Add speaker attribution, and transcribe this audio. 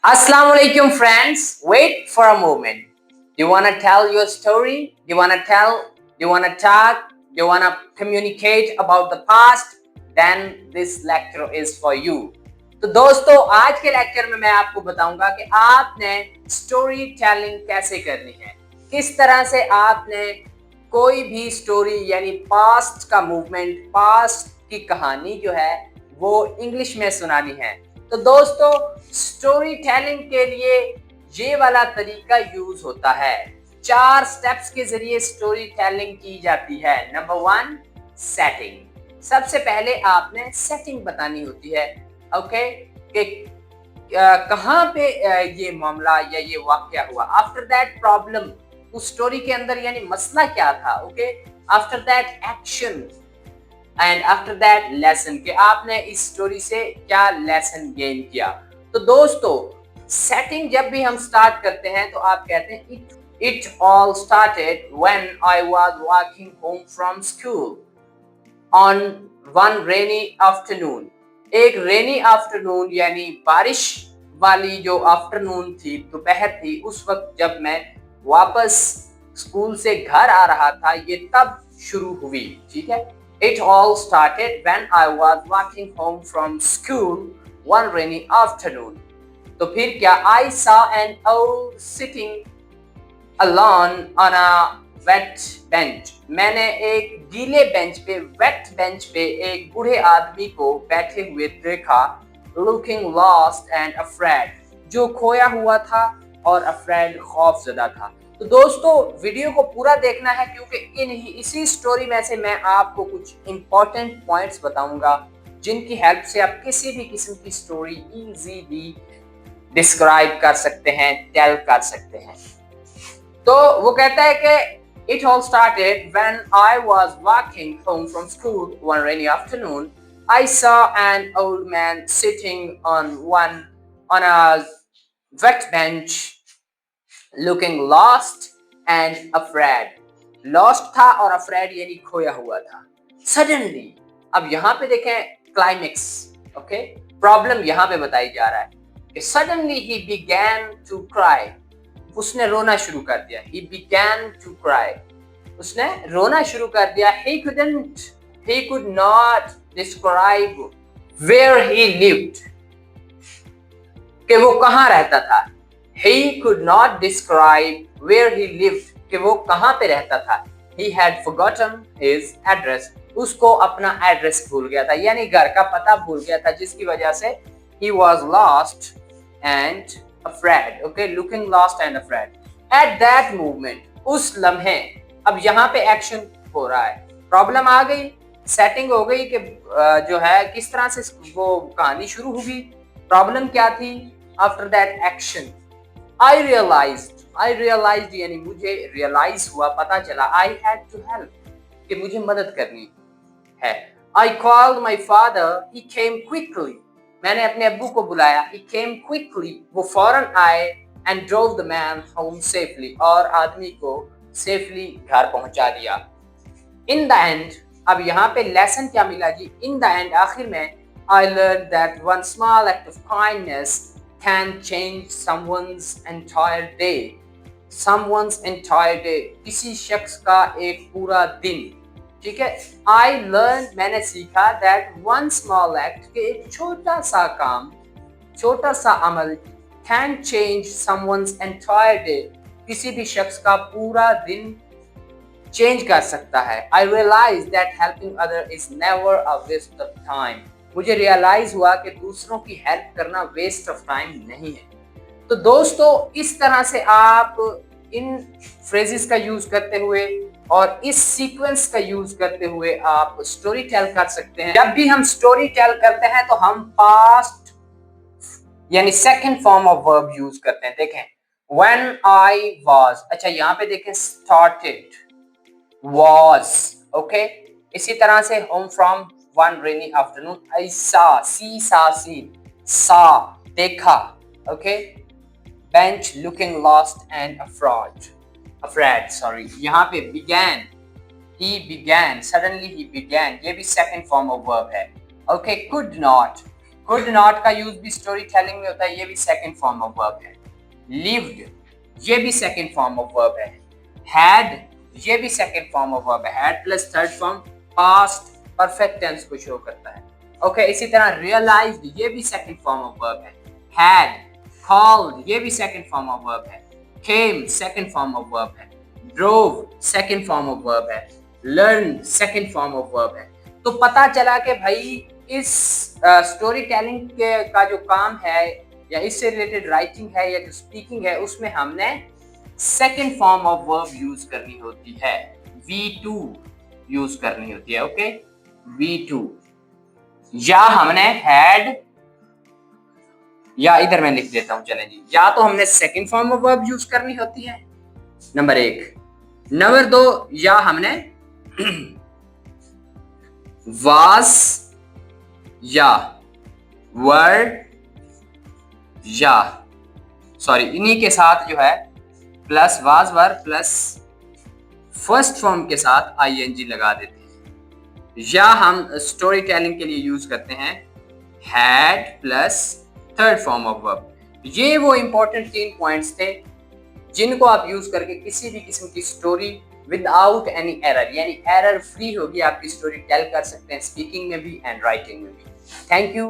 Speaker 1: Assalamu alaikum friends. Wait for a moment. You wanna tell your story? You wanna talk? You wanna communicate about the past? Then this lecture is for you. तो दोस्तों आज के lecture में मैं आपको बताऊंगा कि आपने स्टोरी टेलिंग कैसे करनी है, किस तरह से आपने कोई भी स्टोरी यानी पास्ट का मूवमेंट, पास्ट की कहानी जो है वो इंग्लिश में सुनानी है। तो दोस्तों स्टोरी टेलिंग के लिए ये वाला तरीका यूज होता है। 4 स्टेप्स के जरिए स्टोरी टेलिंग की जाती है। Number 1 setting. सबसे पहले आपने सेटिंग बतानी होती है, ओके, कि कहाँ पे ये मामला या ये वाकया हुआ। आफ्टर दैट प्रॉब्लम, उस स्टोरी के अंदर यानी मसला क्या था, okay. After that action and after that lesson, कि आपने इस स्टोरी से क्या लेसन गेन किया। तो दोस्तों सेटिंग जब भी हम स्टार्ट करते हैं तो आप कहते हैं it all started when I was walking home from school on one rainy afternoon. एक रेनी आफ्टरनून यानी बारिश वाली जो आफ्टरनून थी, दोपहर थी, उस वक्त जब मैं वापस स्कूल से घर आ रहा था, ये तब शुरू हुई। ठीक है, It all started when I was walking home from school one rainy afternoon. तो फिर क्या? I saw an owl sitting alone on a wet bench. मैंने एक गीले बेंच पे, वेट बेंच पे एक बूढ़े आदमी को बैठे हुए देखा, looking lost and afraid, जो खोया हुआ था और afraid, खौफजदा था। तो दोस्तों वीडियो को पूरा देखना है क्योंकि इसी स्टोरी में से मैं आपको कुछ इंपॉर्टेंट पॉइंट्स बताऊंगा जिनकी हेल्प से आप किसी भी किस्म की स्टोरी इजीली डिस्क्राइब कर सकते हैं, टेल कर सकते हैं। तो वो कहता है कि it all started when I was walking home from school one rainy afternoon. I saw an old man sitting on a wet bench looking lost and afraid. Lost था और afraid यानी खोया हुआ था। Suddenly, अब यहाँ पे देखें क्लाइमेक्स, ओके, प्रॉब्लम यहाँ पे बताई जा रहा है कि suddenly he began to cry. उसने रोना शुरू कर दिया। He began to cry. उसने रोना शुरू कर दिया। He could not describe where he lived. कि वो कहाँ रहता था। He could not describe where he lived, कि वो कहाँ पे रहता था। He had forgotten his address. उसको अपना एड्रेस भूल गया था, यानी घर का पता भूल गया था, जिसकी वजह से he was lost and afraid. Okay, looking lost and afraid. At that moment, उस लम्हे, अब यहाँ पे एक्शन हो रहा है, प्रॉब्लम आ गई, सेटिंग हो गई कि जो है किस तरह से वो कहानी शुरू होगी। प्रॉब्लम क्या थी? After that action I realized यानी मुझे रियलाइज हुआ, पता चला, I had to help, कि मुझे मदद करनी है। I called my father, he came quickly. मैंने अपने अब्बू को बुलाया, he came quickly, वो फौरन आए, and drove the man home safely, और आदमी को सेफली घर पहुंचा दिया। In the end, अब यहाँ पे लेसन क्या मिला जी? In the end, आखिर में, I learned that one small act of kindness can change someone's entire day. Someone's entire day, किसी शख्स का एक पूरा दिन। ठीक है, I learned, मैंने सीखा, that one small act, कि एक छोटा सा काम, छोटा सा अमल, can change someone's entire day, किसी भी शख्स का पूरा दिन चेंज कर सकता है। I realized that helping other is never a waste of time. मुझे रियलाइज हुआ कि दूसरों की हेल्प करना वेस्ट ऑफ टाइम नहीं है। तो दोस्तों इस तरह से आप इन फ्रेजेस का यूज करते हुए और इस सीक्वेंस का यूज करते हुए आप स्टोरी टेल कर सकते हैं। जब भी हम स्टोरी टेल करते हैं तो हम पास्ट यानी second form of verb use करते हैं। देखें, when I was, अच्छा यहाँ पे देखें started, was, ओके। इसी तरह से home from one rainy afternoon, I saw, seen, saw, देखा, okay, bench, looking lost and afraid, sorry, यहाँ पे began, he began, suddenly he began, ये भी second form of verb है, okay। could कुड नॉट का यूज भी story telling में होता है, ये भी सेकंड फॉर्म ऑफ वर्ब है। लिव्ड, ये भी सेकंड फॉर्म ऑफ वर्ब है। हैड, ये भी सेकंड फॉर्म ऑफ वर्ब है। Had plus third form past perfect tense को शो करता है। ओके, इसी तरह रियलाइज्ड, ये भी सेकंड फॉर्म ऑफ वर्ब है। हैड, कॉल्ड, ये भी सेकंड फॉर्म ऑफ वर्ब है। Came, second form of verb है। Drove, second form of verb है। Learn, second form of verb है। तो पता चला कि भाई इस स्टोरी टेलिंग के का जो काम है या इससे रिलेटेड राइटिंग है या जो स्पीकिंग है, उसमें हमने second form of verb use करनी होती है। V2 यूज करनी होती है। ओके, V2, या हमने हैड, या इधर मैं लिख देता हूं, चलें जी, या तो हमने second form of verb use करनी होती है, नंबर 1। नंबर 2, या हमने वाज या वर या सॉरी इन्हीं के साथ जो है plus was were plus first form के साथ ING लगा देते हैं। या हम स्टोरी टेलिंग के लिए यूज करते हैं had plus third form of verb. ये वो इंपॉर्टेंट 3 पॉइंट्स थे जिनको आप यूज करके किसी भी किस्म की स्टोरी विदाउट एनी एरर, यानी एरर फ्री होगी, आपकी स्टोरी टेल कर सकते हैं, स्पीकिंग में भी एंड राइटिंग में भी। Thank you.